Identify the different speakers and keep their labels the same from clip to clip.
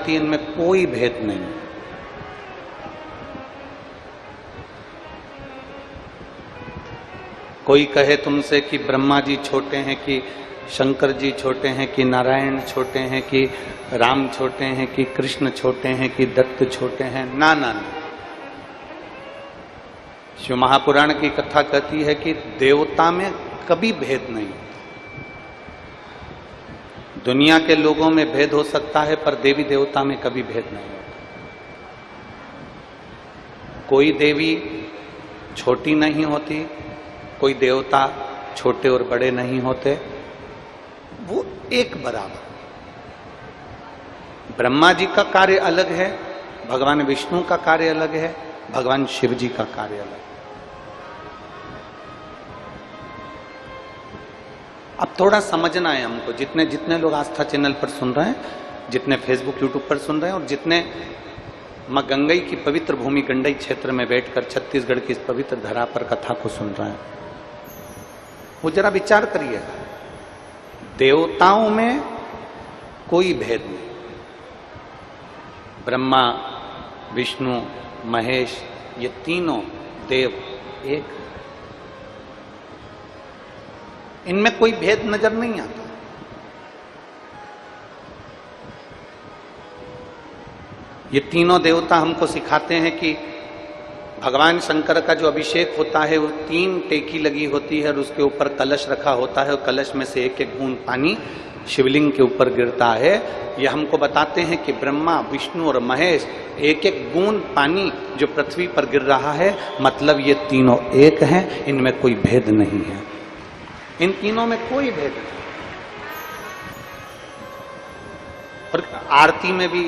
Speaker 1: करती है, इनमें कोई भेद नहीं। कोई कहे तुमसे कि ब्रह्मा जी छोटे हैं, कि शंकर जी छोटे हैं, कि नारायण छोटे हैं, कि राम छोटे हैं, कि कृष्ण छोटे हैं, कि दत्त छोटे हैं, ना ना ना। शिव महापुराण की कथा कहती है कि देवता में कभी भेद नहीं। दुनिया के लोगों में भेद हो सकता है, पर देवी देवता में कभी भेद नहीं होता। कोई देवी छोटी नहीं होती, कोई देवता छोटे और बड़े नहीं होते, वो एक बराबर। ब्रह्मा जी का कार्य अलग है, भगवान विष्णु का कार्य अलग है, भगवान शिव जी का कार्य अलग है। अब थोड़ा समझना है हमको, जितने जितने लोग आस्था चैनल पर सुन रहे हैं, जितने फेसबुक यूट्यूब पर सुन रहे हैं, और जितने मां गंगई की पवित्र भूमि गंडई क्षेत्र में बैठकर छत्तीसगढ़ की इस पवित्र धरा पर कथा को सुन रहे हैं, वो जरा विचार करिएगा। देवताओं में कोई भेद नहीं। ब्रह्मा, विष्णु, महेश, ये तीनों देव एक, इनमें कोई भेद नजर नहीं आता। ये तीनों देवता हमको सिखाते हैं कि भगवान शंकर का जो अभिषेक होता है वो 3 टेकी लगी होती है और उसके ऊपर कलश रखा होता है और कलश में से एक एक बूंद पानी शिवलिंग के ऊपर गिरता है। ये हमको बताते हैं कि ब्रह्मा, विष्णु और महेश एक एक बूंद पानी जो पृथ्वी पर गिर रहा है, मतलब ये तीनों एक हैं, इनमें कोई भेद नहीं है। इन तीनों में कोई भेद नहीं। और आरती में भी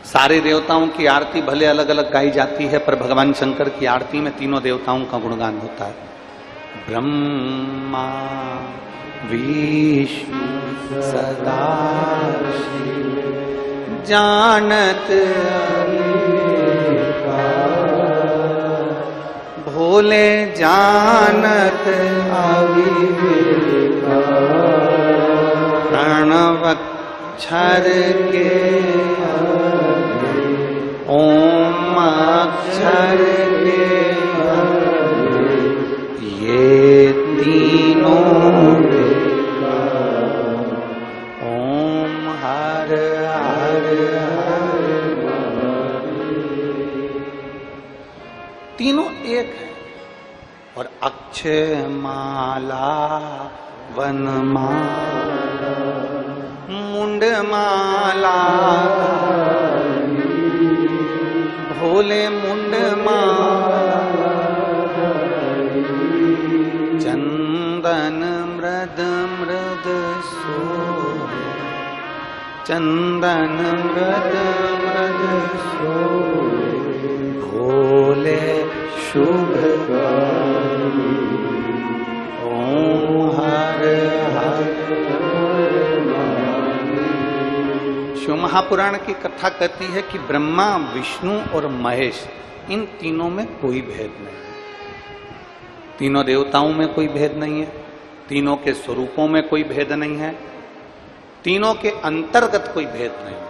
Speaker 1: सारे देवताओं की आरती भले अलग अलग गाई जाती है, पर भगवान शंकर की आरती में तीनों देवताओं का गुणगान होता है। ब्रह्मा विष्णु सदा शिव जानत भोले जानत प्रणवक्षर के ओम अक्षर के ये तीनों ओम हर हर हर, तीनों एक है। और अक्षय माला वनमाला मुंड माला भोले मुंड माला चंदन मृद मृद सोहे चंदन मृद मृद सोहे भोले शुभ ओम हर हर। शिव महापुराण की कथा कहती है कि ब्रह्मा, विष्णु और महेश, इन तीनों में कोई भेद नहीं है। तीनों देवताओं में कोई भेद नहीं है, तीनों के स्वरूपों में कोई भेद नहीं है, तीनों के अंतर्गत कोई भेद नहीं है।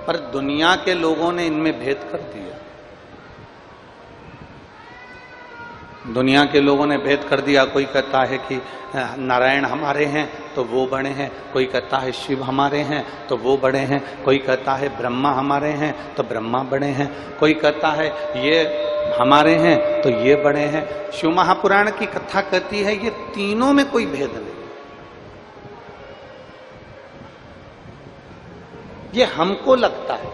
Speaker 1: पर दुनिया के लोगों ने इनमें भेद कर दिया। दुनिया के लोगों ने भेद कर दिया। कोई कहता है कि नारायण हमारे हैं तो वो बड़े हैं, कोई कहता है शिव हमारे हैं तो वो बड़े हैं, कोई कहता है ब्रह्मा हमारे हैं तो ब्रह्मा बड़े हैं, कोई कहता है ये हमारे हैं तो ये बड़े हैं। शिव महापुराण की कथा कहती है ये तीनों में कोई भेद नहीं। ये हमको लगता है,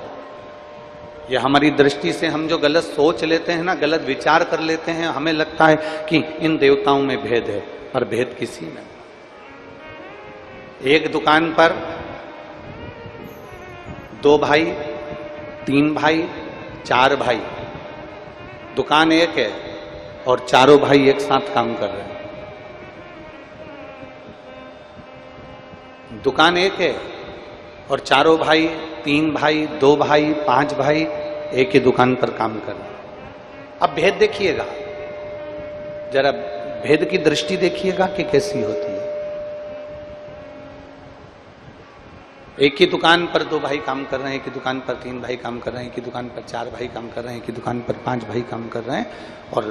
Speaker 1: ये हमारी दृष्टि से हम जो गलत सोच लेते हैं ना, गलत विचार कर लेते हैं, हमें लगता है कि इन देवताओं में भेद है, पर भेद किसी में। एक दुकान पर 2 भाई, 3 भाई, 4 भाई, दुकान एक है और चारों भाई एक साथ काम कर रहे हैं। दुकान एक है और चारों भाई, 3 भाई, 2 भाई, 5 भाई एक ही दुकान पर काम कर रहे हैं। अब भेद देखिएगा, जरा भेद की दृष्टि देखिएगा कि कैसी होती है। एक ही दुकान पर 2 भाई काम कर रहे हैं, एक ही दुकान पर 3 भाई काम कर रहे हैं, एक ही दुकान पर 4 भाई काम कर रहे हैं, एक ही दुकान पर 5 भाई काम कर रहे हैं। और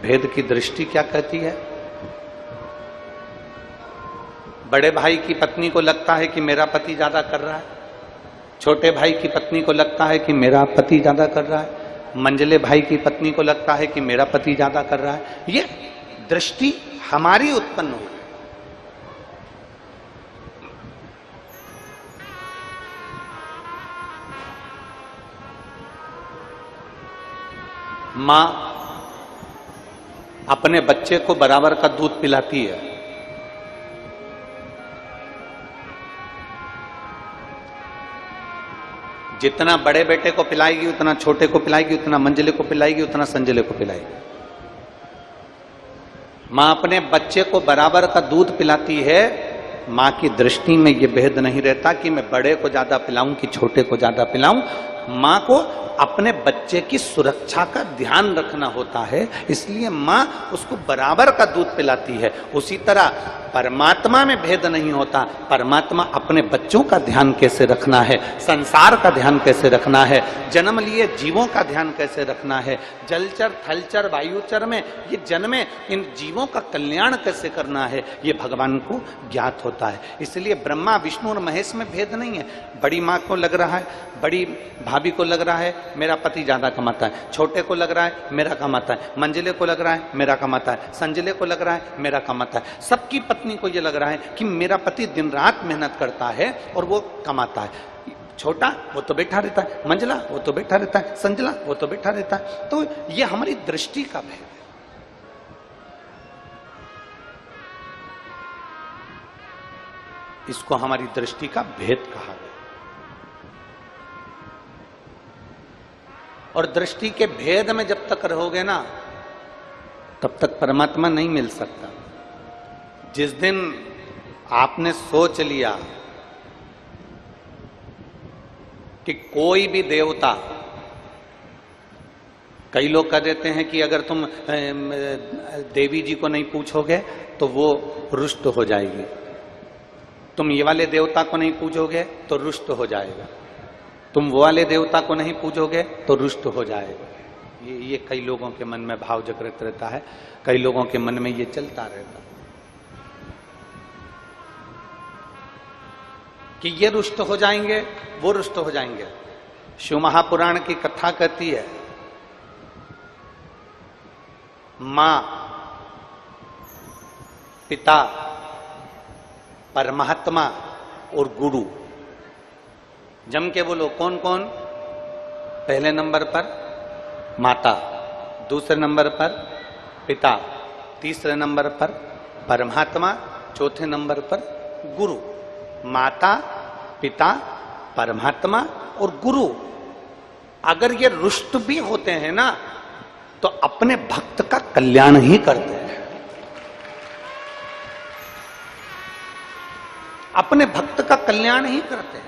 Speaker 1: भेद की दृष्टि क्या कहती है? बड़े भाई की पत्नी को लगता है कि मेरा पति ज्यादा कर रहा है, छोटे भाई की पत्नी को लगता है कि मेरा पति ज्यादा कर रहा है, मंझले भाई की पत्नी को लगता है कि मेरा पति ज्यादा कर रहा है। ये दृष्टि हमारी उत्पन्न हुई। मां अपने बच्चे को बराबर का दूध पिलाती है। जितना बड़े बेटे को पिलाएगी उतना छोटे को पिलाएगी, उतना मंझले को पिलाएगी, उतना संझले को पिलाएगी। मां अपने बच्चे को बराबर का दूध पिलाती है। मां की दृष्टि में यह भेद नहीं रहता कि मैं बड़े को ज्यादा पिलाऊं कि छोटे को ज्यादा पिलाऊं। मां को अपने बच्चे की सुरक्षा का ध्यान रखना होता है, इसलिए मां उसको बराबर का दूध पिलाती है। उसी तरह परमात्मा में भेद नहीं होता। परमात्मा अपने बच्चों का ध्यान कैसे रखना है, संसार का ध्यान कैसे रखना है, जन्म लिए जीवों का ध्यान कैसे रखना है, जलचर थलचर वायुचर में ये जन्मे इन जीवों का कल्याण कैसे करना है, ये भगवान को ज्ञात होता है। इसलिए ब्रह्मा विष्णु और महेश में भेद नहीं है। बड़ी माँ को लग रहा है, बड़ी भाभी को लग रहा है मेरा पति ज्यादा कमाता है, छोटे को लग रहा है मेरा कमाता है, मंझले को लग रहा है मेरा कमाता है, संझले को लग रहा है मेरा कमाता है। सबकी पत्नी को यह लग रहा है कि मेरा पति दिन रात मेहनत करता है और वो कमाता है। छोटा वो तो बैठा रहता है, मंझला वो तो बैठा रहता है, संझला वो तो बैठा रहता है। तो ये हमारी दृष्टि का भेद है। इसको हमारी दृष्टि का भेद कहा गया। और दृष्टि के भेद में जब तक रहोगे ना, तब तक परमात्मा नहीं मिल सकता। जिस दिन आपने सोच लिया कि कोई भी देवता, कई लोग कह देते हैं कि अगर तुम देवी जी को नहीं पूछोगे तो वो रुष्ट हो जाएगी, तुम ये वाले देवता को नहीं पूछोगे तो रुष्ट हो जाएगा, तुम वो वाले देवता को नहीं पूजोगे तो रुष्ट हो जाएगा। ये कई लोगों के मन में भाव जागृत रहता है, कई लोगों के मन में ये चलता रहता है कि ये रुष्ट हो जाएंगे, वो रुष्ट हो जाएंगे। शिव महापुराण की कथा कहती है, मां, पिता, परमात्मा और गुरु। जम के बोलो कौन कौन? पहले नंबर पर माता, दूसरे नंबर पर पिता, तीसरे नंबर पर परमात्मा, चौथे नंबर पर गुरु। माता, पिता, परमात्मा और गुरु अगर ये रुष्ट भी होते हैं ना, तो अपने भक्त का कल्याण ही करते हैं। अपने भक्त का कल्याण ही करते हैं।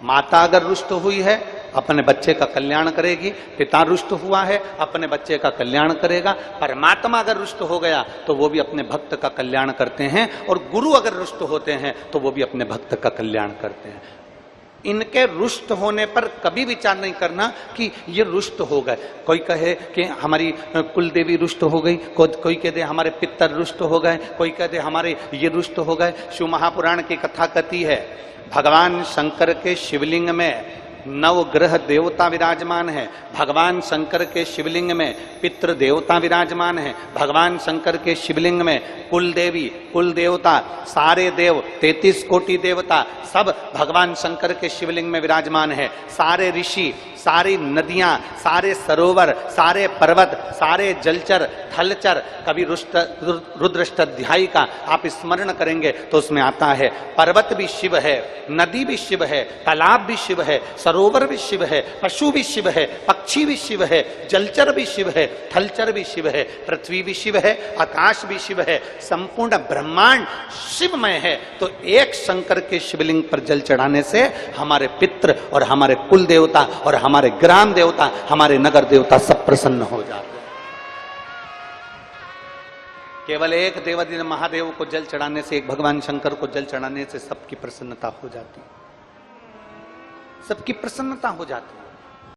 Speaker 1: माता अगर रुष्ट हुई है अपने बच्चे का कल्याण करेगी, पिता रुष्ट हुआ है अपने बच्चे का कल्याण करेगा, परमात्मा अगर रुष्ट हो गया तो वो भी अपने भक्त का कल्याण करते हैं, और गुरु अगर रुष्ट होते हैं तो वो भी अपने भक्त का कल्याण करते हैं। इनके रुष्ट होने पर कभी विचार नहीं करना कि ये रुष्ट हो गए। कोई कहे कि हमारी कुल देवी रुष्ट हो गई, कोई कह दे हमारे पितर रुष्ट हो गए, कोई कह दे हमारे ये रुष्ट हो गए। शिव महापुराण की कथा कहती है, भगवान शंकर के शिवलिंग में 9 ग्रह देवता विराजमान है। भगवान शंकर के शिवलिंग में पितृ देवता विराजमान है। भगवान शंकर के शिवलिंग में कुल देवी, कुल देवता, सारे देव, 33 कोटि देवता सब भगवान शंकर के शिवलिंग में विराजमान है। सारे ऋषि, सारी नदियां, सारे सरोवर, सारे पर्वत, सारे जलचर थलचर। कभी रुद्राष्टाध्यायी का आप स्मरण करेंगे तो उसमें आता है, पर्वत भी शिव है, नदी भी शिव है, तालाब भी शिव है, सरोवर भी शिव है, पशु भी शिव है, पक्षी भी शिव है, जलचर भी शिव है, थलचर भी शिव है, पृथ्वी भी शिव है, आकाश भी शिव है, संपूर्ण ब्रह्मांड शिवमय है। तो एक शंकर के शिवलिंग पर जल चढ़ाने से हमारे पितृ और हमारे कुल देवता और हमारे ग्राम देवता, हमारे नगर देवता सब प्रसन्न हो जाते हैं। केवल एक देवादिदेव महादेव को जल चढ़ाने से, एक भगवान शंकर को जल चढ़ाने से सबकी प्रसन्नता हो जाती है। सबकी प्रसन्नता हो जाती है।